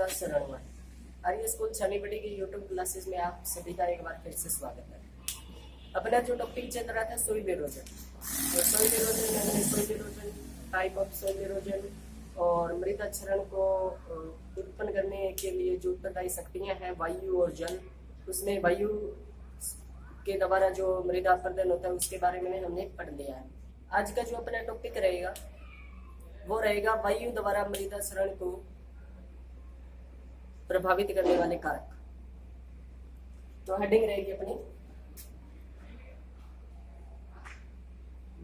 मृदा शरण में आर्य स्कूल छानीबड़ी की यूट्यूब क्लासेस में आप सभी का एक बार फिर से स्वागत है। अपना जो टॉपिक चल रहा था सोइल इरोजन, तो सोइल इरोजन यानी soil erosion, type of soil erosion और मृदा क्षरण को उत्पन्न करने के लिए जो उत्तरदायी शक्तियां हैं वायु और जल, उसमें वायु के द्वारा जो मृदा अपरदन होता है उसके बारे में हमने पढ़ लिया है। आज का जो अपना टॉपिक रहेगा वो रहेगा वायु द्वारा मृदा क्षरण को प्रभावित करने वाले कारक। तो हेडिंग रहेगी अपनी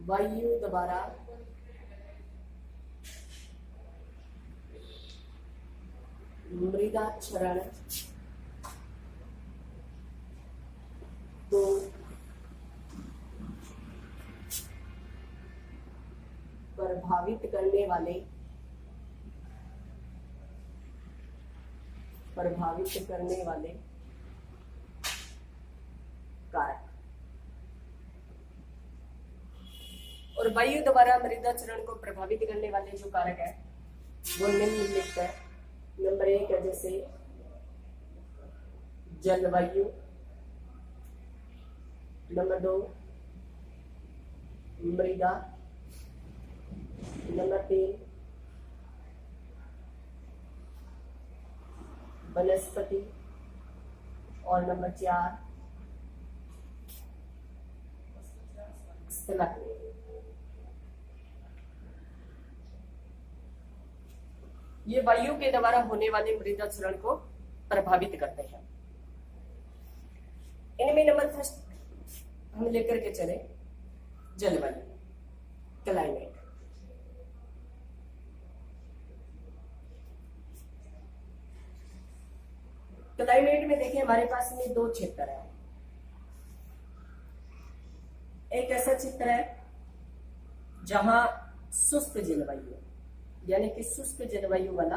वायु द्वारा मृदा क्षरण को प्रभावित करने वाले कारक। और वायु द्वारा मृदा क्षरण को प्रभावित करने वाले जो कारक है वो निम्नलिखित है। नंबर 1 है जैसे जलवायु, नंबर 2 मृदा, नंबर 3 वनस्पति और नंबर 4 स्थलक। ये वायु के द्वारा होने वाले मृदा क्षरण को प्रभावित करते हैं। इनमें नंबर फर्स्ट हम लेकर के चले जलवायु, क्लाइमेट। क्लाइमेट में देखिए हमारे पास में 2 क्षेत्र है। एक ऐसा क्षेत्र है जहां शुष्क जलवायु यानी कि शुष्क जलवायु वाला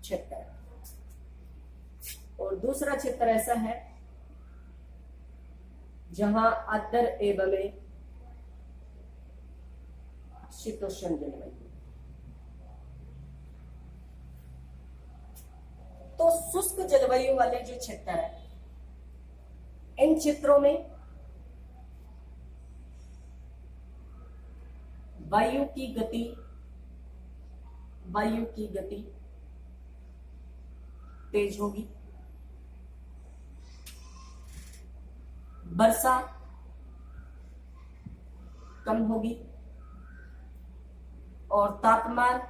क्षेत्र है, और दूसरा क्षेत्र ऐसा है जहां आर्द्र एवं शीतोष्ण जलवायु। तो शुष्क जलवायु वाले जो क्षेत्र है इन क्षेत्रों में वायु की गति तेज होगी, वर्षा कम होगी और तापमान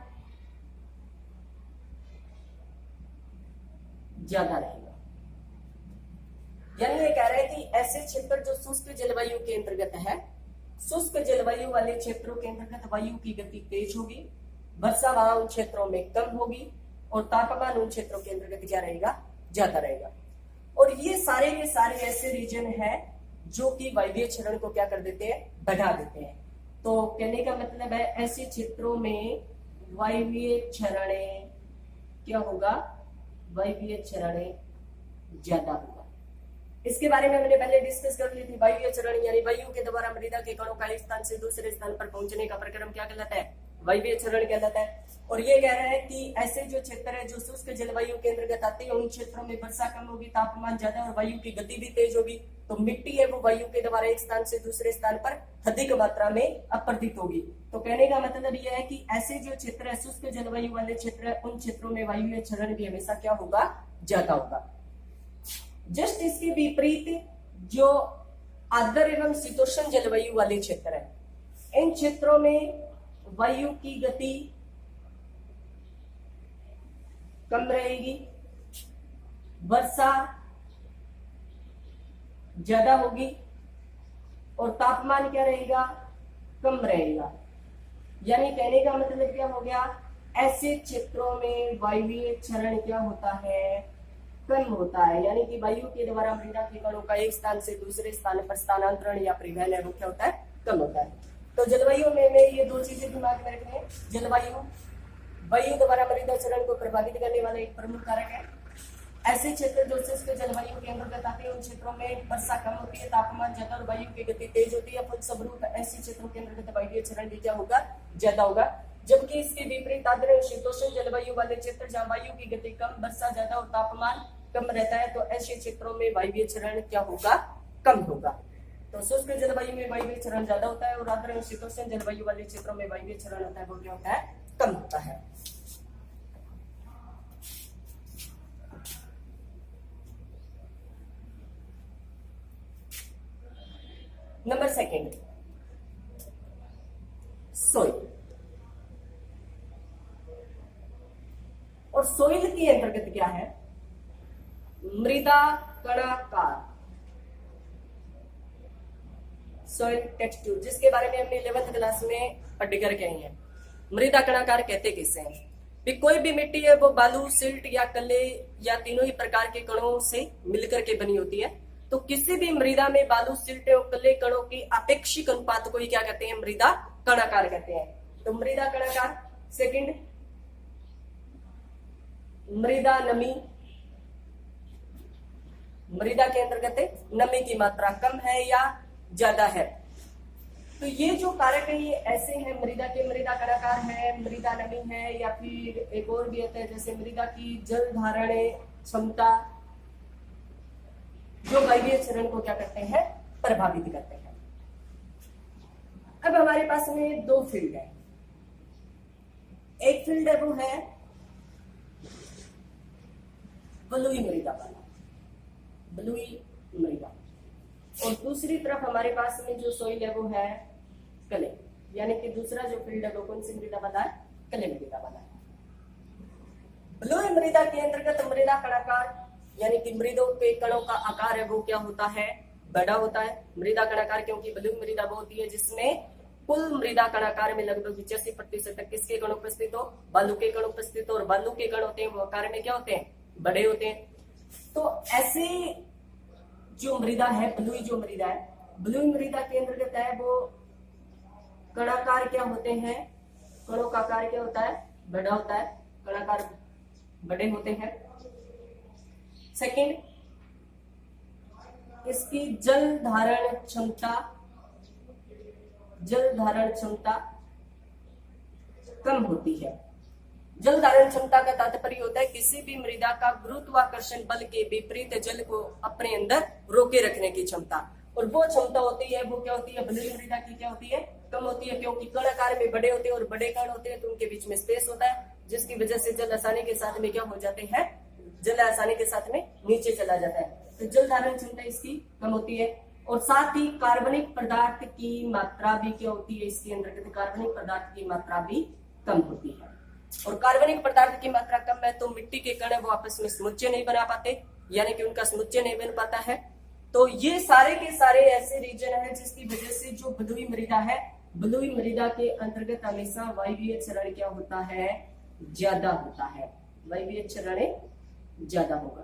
ज्यादा रहेगा। यानी ये कह रहे हैं कि ऐसे क्षेत्र जो शुष्क जलवायु के अंतर्गत है, शुष्क जलवायु वाले क्षेत्रों के अंतर्गत वायु की गति तेज होगी, वर्षा वहां उन क्षेत्रों में कम होगी और तापमान उन क्षेत्रों के अंतर्गत क्या रहेगा, ज्यादा रहेगा। और ये सारे ऐसे रीजन है जो कि वायवीय क्षरण को क्या कर देते हैं, बढ़ा देते हैं। तो कहने का मतलब है ऐसे क्षेत्रों में वायवीय क्षरण क्या होगा, वायवीय क्षरण ज्यादा होगा। इसके बारे में हमने पहले डिस्कस कर ली थी। वायवीय क्षरण यानी वायु के द्वारा मृदा के कणों का एक स्थान से दूसरे स्थान पर पहुंचने का प्रक्रम क्या कहलाता है, वायवीय क्षरण कहलाता है। और ये कह रहा है कि ऐसे जो क्षेत्र है जो शुष्क जलवायु के अंतर्गत आते हैं उन क्षेत्रों में वर्षा कम होगी, तापमान ज्यादा और वायु की गति भी तेज होगी। तो मिट्टी है वो वायु के द्वारा एक स्थान से दूसरे स्थान पर अधिक मात्रा में अपरदित होगी। तो कहने का मतलब यह है कि ऐसे जो क्षेत्र है शुष्क जलवायु वाले क्षेत्र है उन क्षेत्रों में वायु क्षरण भी हमेशा क्या होगा, ज्यादा होगा। जस्ट इसके विपरीत जो आर्द्र एवं शीतोष्ण जलवायु वाले क्षेत्र है इन क्षेत्रों में वायु की गति कम रहेगी, वर्षा ज्यादा होगी और तापमान क्या रहेगा, कम रहेगा। यानी कहने का मतलब क्या हो गया, ऐसे क्षेत्रों में वायवीय क्षरण क्या होता है, कम होता है। यानी कि वायु के द्वारा मृदा के कणों का एक स्थान से दूसरे स्थान पर स्थानांतरण या परिवहन है वो क्या होता है, कम होता है। तो जलवायु में ये 2 चीजें दिमाग में रखनी है। जलवायु वायु द्वारा मृदा क्षरण को प्रभावित करने वाला एक प्रमुख कारक है। ऐसे क्षेत्र जो शुष्क जलवायु के अंतर्गत आते हैं उन क्षेत्रों में वर्षा कम होती है, तापमान ज्यादा और वायु की गति तेज होती है। फलस्वरूप ऐसे क्षेत्रों के अंतर्गत वायवीय क्षरण भी क्या होगा, ज्यादा होगा। जबकि इसके विपरीत आर्द्र शीतोष्ण जलवायु वाले क्षेत्र जहाँ वायु की गति कम, वर्षा ज्यादा और तापमान कम रहता है, तो ऐसे क्षेत्रों में वायवीय चरण क्या होगा? कम होगा। तो शुष्क जलवायु में वायवीय चरण ज्यादा होता है और आर्द्र शीतोष्ण जलवायु वाले क्षेत्रों में वायवीय चरण होता है वो क्या होता है? कम होता है। Number second, soil. और सोइल के अंतर्गत क्या है? मृदा कणाकार, सोइल टेक्सचर, जिसके बारे में हमने 11th क्लास में पढ़ करके आई है। मृदा कणाकार कहते किसे हैं? भी कोई भी मिट्टी है वो बालू, सिल्ट या कले या तीनों ही प्रकार के कणों से मिलकर के बनी होती है। तो किसी भी मृदा में बालू, सिल्ट और कले कणों की अपेक्षिक अनुपात को ही क्या कहते हैं? मृदा कणाकार कहते हैं। तो मृदा कणाकार। सेकंड, मृदा नमी। मृदा के अंतर्गत नमी की मात्रा कम है या ज्यादा है। तो ये जो कारक है ये ऐसे हैं मृदा के, मृदा कणाकार है, मृदा नमी है, या फिर एक और भी आता है जैसे मृदा की जल धारण क्षमता, जो वायवीय चरण को क्या करते हैं? प्रभावित करते हैं। अब हमारे पास में दो फील्ड है। एक फील्ड है वो है बलुई मृदा वाला, बलुई मृदा, और दूसरी तरफ हमारे पास में जो सोइल है वो है कले, यानी कि दूसरा जो फील्ड है वो कौन सी मृदा वाला है? कले मृदा वाला है। बलुई मृदा के अंतर्गत मृदा कणाकार, यानी कि मृदों के कणों का आकार है वो क्या होता है? बड़ा होता है। मृदा कणाकार क्योंकि बलुई मृदा वो होती है जिसमें कुल मृदा कणाकार में लगभग 85% तक किसके कण उपस्थित हो? बालू के कण उपस्थित हो, और बालू के कण होते हैं वो आकार में क्या होते हैं? बड़े होते हैं। तो ऐसे जो मृदा है, बलुई जो मृदा है, बलुई मृदा के अंतर्गत है वो कणाकार क्या होते हैं? कणों का आकार क्या होता है? बड़ा होता है, कणाकार बड़े होते हैं। सेकंड, इसकी जल धारण क्षमता, जल धारण क्षमता कम होती है। जल धारण क्षमता का तात्पर्य होता है किसी भी मृदा का गुरुत्वाकर्षण बल के विपरीत जल को अपने अंदर रोके रखने की क्षमता, और वो क्षमता होती है वो क्या होती है? बलुई मृदा की क्या होती है? कम होती है, क्योंकि कण आकार में बड़े होते हैं और बड़े कण होते हैं तो उनके बीच में स्पेस होता है, जिसकी वजह से जल आसानी के साथ में क्या हो जाते हैं? जल आसानी के साथ में नीचे चला जाता है। तो जल धारण क्षमता इसकी कम होती है। और साथ ही कार्बनिक पदार्थ की मात्रा भी क्या होती है? इसके अंतर्गत कार्बनिक पदार्थ की मात्रा भी कम होती है। और कार्बनिक पदार्थ की मात्रा कम है तो मिट्टी के कण वो आपस में समुच्चय नहीं बना पाते, यानी कि उनका समुच्चय नहीं बन पाता है। तो ये सारे के सारे ऐसे रीजन है जिसकी वजह से जो बलुई मृदा है, बलुई मृदा के अंतर्गत हमेशा वायवीय चरण क्या होता है? ज्यादा होता है, वायवीय चरण ज्यादा होगा।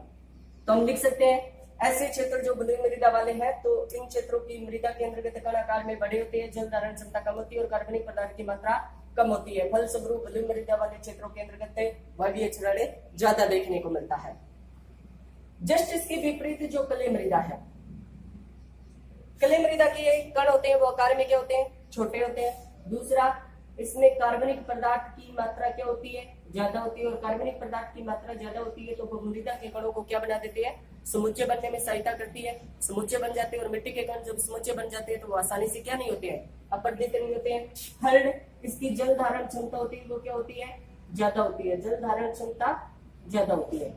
तो हम लिख सकते हैं ऐसे क्षेत्र जो बलुई मृदा वाले हैं तो इन क्षेत्रों की मृदा के अंतर्गत कण आकार में बड़े होते हैं, जल धारण क्षमता कम होती है और कार्बनिक पदार्थ की मात्रा कम होती है। फलस्वरूप बलुई मृदा वाले क्षेत्रों के अंतर्गत वायवीय चरण ज्यादा देखने को मिलता है। जस्ट इसके विपरीत जो कले मृदा है, कले मृदा के कण होते हैं वो आकार में क्या होते हैं? छोटे होते हैं। दूसरा, इसमें कार्बनिक पदार्थ की मात्रा क्या होती है? ज्यादा होती है, और कार्बनिक पदार्थ की मात्रा ज्यादा होती है तो वो मृदा के कणों को क्या बना देती है? समुच्चय बनने में सहायता करती है, समुच्चय बन जाते हैं। और मिट्टी के कण जब समुच्चय बन जाते हैं तो वो आसानी से क्या नहीं होते हैं? अपरदित नहीं होते हैं। थर्ड, इसकी जल धारण क्षमता होती है वो क्या होती है? ज्यादा होती है, जल धारण क्षमता ज्यादा होती है।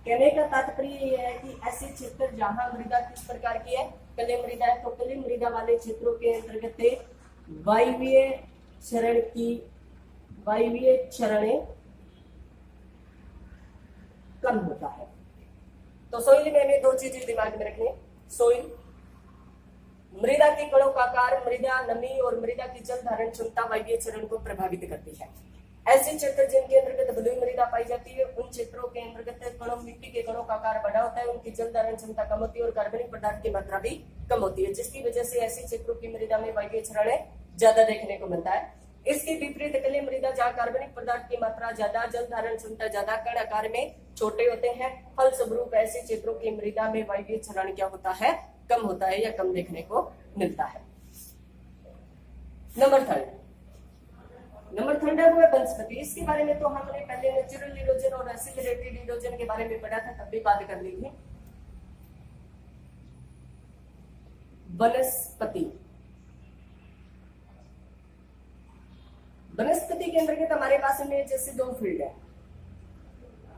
कहने का तात्पर्य यह है कि ऐसे क्षेत्र जहां मृदा किस प्रकार की है? कले मृदा है, तो कले मृदा वाले क्षेत्रों के अंतर्गत वायवीय चरण की वायवीय चरण कम होता है। तो सोइल में हमें दो चीजें दिमाग में रखनी है। सोइल, मृदा के कणों का आकार, मृदा नमी और मृदा की जल धारण क्षमता वायवीय चरण को प्रभावित करती है। ऐसे क्षेत्र जिनके अंतर्गत बलुई मृदा पाई जाती है उन क्षेत्रों के अंतर्गत कणों, मिट्टी के कणों का आकार बड़ा होता है, उनकी जल धारण क्षमता कम होती है और कार्बनिक पदार्थ की मात्रा भी कम होती है, जिसकी वजह से ऐसे क्षेत्रों की मृदा में वायवीय चरण ज्यादा देखने को मिलता है। इसके विपरीत कले मृदा जहाँ कार्बनिक पदार्थ की मात्रा ज्यादा, जल धारण क्षमता ज्यादा, कण आकार में छोटे होते हैं, फलस्वरूप ऐसे क्षेत्रों की मृदा में वायवीय चरण क्या होता है? कम होता है या कम देखने को मिलता है। नंबर थर्ड, नंबर थर्ड है वो है वनस्पति। इसके बारे में तो हमने पहले नेचुरल इरोजन और एसिलरेटेड इरोजन के बारे में पढ़ा था, तब भी बात कर ली थी। वनस्पति, वनस्पति के अंतर्गत हमारे पास में जैसे दो फील्ड है,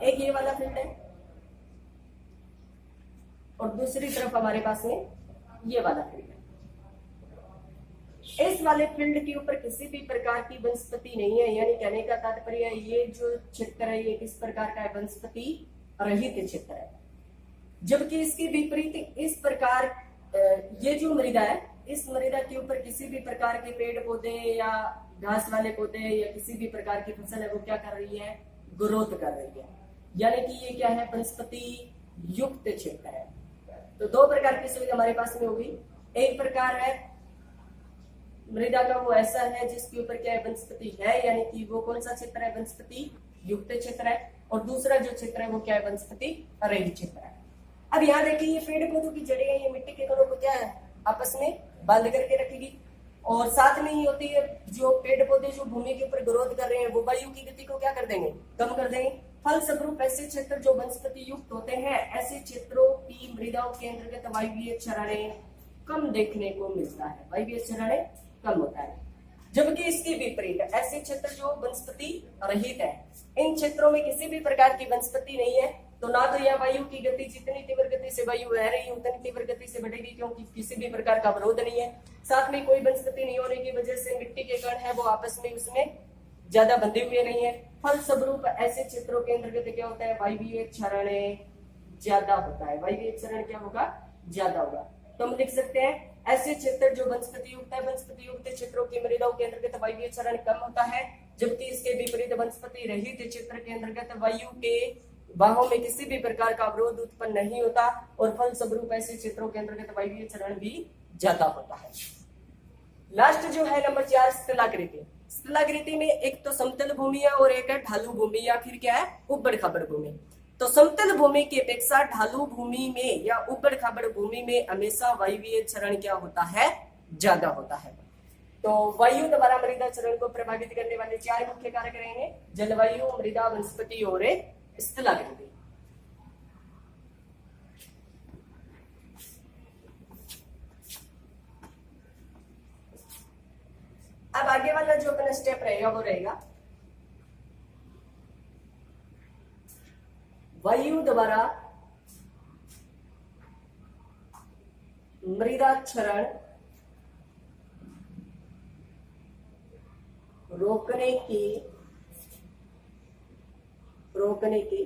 एक ये वाला फील्ड है और दूसरी तरफ हमारे पास में ये वाला फील्ड है। इस वाले फील्ड के ऊपर किसी भी प्रकार की वनस्पति नहीं है, यानी कहने का तात्पर्य ये जो क्षेत्र है ये किस प्रकार का है, वनस्पति रहित क्षेत्र है। जबकि इसके विपरीत इस प्रकार ये जो मृदा है, इस मृदा के ऊपर किसी भी प्रकार के पेड़ पौधे या घास वाले पौधे या किसी भी प्रकार की फसल है वो क्या कर रही है, ग्रोथ कर रही है, यानी कि ये क्या है, वनस्पति युक्त क्षेत्र है। तो दो प्रकार की सुविधा हमारे पास में होगी। एक प्रकार है मृदा का वो ऐसा है जिसके ऊपर क्या है, वनस्पति है, यानी कि वो कौन सा क्षेत्र है, वनस्पति युक्त क्षेत्र है। और दूसरा जो क्षेत्र है वो क्या है, वनस्पति रहित क्षेत्र है। अब यहाँ देखिए ये पेड़ पौधों की जड़ें हैं, ये मिट्टी के कणों को क्या है, आपस में बांध करके रखेगी। और साथ में ही होती है जो पेड़ पौधे जो भूमि के ऊपर ग्रोथ कर रहे हैं वो वायु की गति को क्या कर देंगे, कम कर देंगे। फलस्वरूप ऐसे क्षेत्र जो वनस्पति युक्त होते हैं, ऐसे क्षेत्रों की मृदाओं के अंतर्गत वायवीय क्षरण कम देखने को मिलता है, वायवीय क्षरण कम होता है। जबकि इसके विपरीत ऐसे क्षेत्र जो वनस्पति रहित है, इन क्षेत्रों में किसी भी प्रकार की वनस्पति नहीं है, तो ना तो यह वायु की गति जितनी तीव्र गति से वायु बह रही है उतनी तीव्र गति से बढ़ेगी, क्योंकि किसी भी प्रकार का अवरोध नहीं है। साथ में कोई वनस्पति नहीं होने की वजह से मिट्टी के कण है वो आपस में उसमें ज्यादा बंधे हुए नहीं है। फलस्वरूप ऐसे क्षेत्रों के अंतर्गत क्या होता है, वायवीय क्षरण ज्यादा होता है, वायवीय क्षरण क्या होगा, ज्यादा होगा। तो हम लिख सकते हैं ऐसे क्षेत्र जो वनस्पति युक्त है, वनस्पति युक्त क्षेत्रों की मृदाओं के अंतर्गत वायवीय क्षरण कम होता है, जबकि इसके विपरीत वनस्पति रहित क्षेत्र के अंतर्गत वायु के बाहों में किसी भी प्रकार का अवरोध उत्पन्न नहीं होता और फलस्वरूप ऐसे क्षेत्रों के अंतर्गत वायवीय क्षरण भी ज्यादा होता है। लास्ट जो है नंबर 4, स्थलाकृति। स्थलाकृति में एक तो समतल भूमि है और एक है ढालू भूमि या फिर क्या है, उबड़ खाबड़ भूमि। तो समतल भूमि की अपेक्षा ढालू भूमि में या उबड़ खाबड़ भूमि में हमेशा वायवीय क्षरण क्या होता है, ज्यादा होता है। तो वायु द्वारा मृदा क्षरण को प्रभावित करने वाले 4 मुख्य कारक रहेंगे, जलवायु, मृदा, वनस्पति और स्थलाकृति। अब आगे वाला जो अपना स्टेप रहेगा वो रहेगा वायु द्वारा मृदा क्षरण रोकने के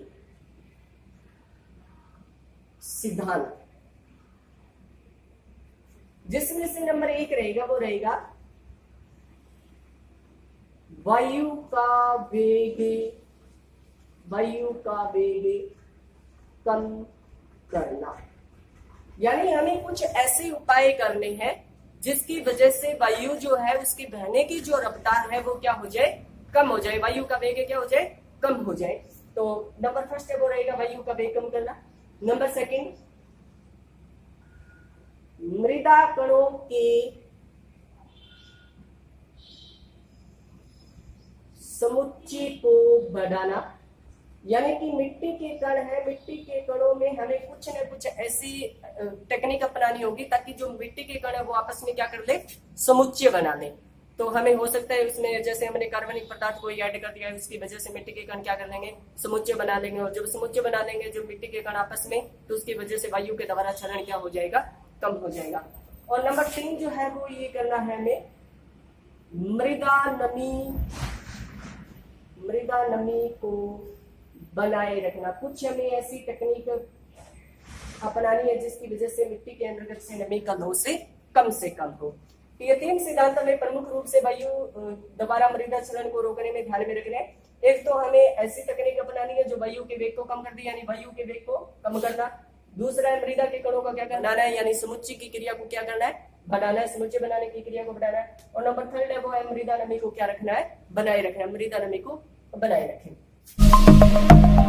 सिद्धांत, जिसमें से नंबर 1 रहेगा वो रहेगा वायु का वेग कम करना। यानी हमें कुछ ऐसे उपाय करने हैं जिसकी वजह से वायु जो है उसकी बहने की जो रफ्तार है वो क्या हो जाए, कम हो जाए, वायु का वेग क्या हो जाए, कम हो जाए। तो नंबर फर्स्ट है वो रहेगा वायु का वेग कम करना। नंबर 2, मृदा कणों के समुच्चय को बढ़ाना, यानी कि मिट्टी के कण है, मिट्टी के कणों में हमें कुछ न कुछ ऐसी टेक्निक अपनानी होगी ताकि जो मिट्टी के कण है वो आपस में क्या कर ले, समुच्चय बना ले। तो हमें हो सकता है उसमें जैसे हमने कार्बनिक पदार्थ को ऐड कर दिया है, उसकी वजह से मिट्टी के कण क्या कर लेंगे, समुच्चय बना लेंगे। और जब समुच्चय बना लेंगे जो मिट्टी के कण आपस में, तो उसकी वजह से वायु के द्वारा क्षरण क्या हो जाएगा, कम हो जाएगा। और नंबर 3 जो है वो ये करना है हमें मृदा नमी को बनाए रखना। कुछ हमें ऐसी टेक्निक अपनानी है जिसकी वजह से मिट्टी के अंतर्गत से नमी का लॉस से कम हो। ये 3 सिद्धांत हमें प्रमुख रूप से वायु द्वारा मृदा क्षरण को रोकने में ध्यान में रखने। एक तो हमें ऐसी तकनीक अपनानी है जो वायु के वेग को कम कर दे, यानी वायु के वेग को कम करना। दूसरा है मृदा के कणों का क्या करना है, यानी समुच्चय की क्रिया को क्या करना है, बनाना है, समुच्चय बनाने की क्रिया को बढ़ाना है। और नंबर 3 है वो है मृदा नमी को क्या रखना है, बनाए रखना है, मृदा नमी को बनाए रखें।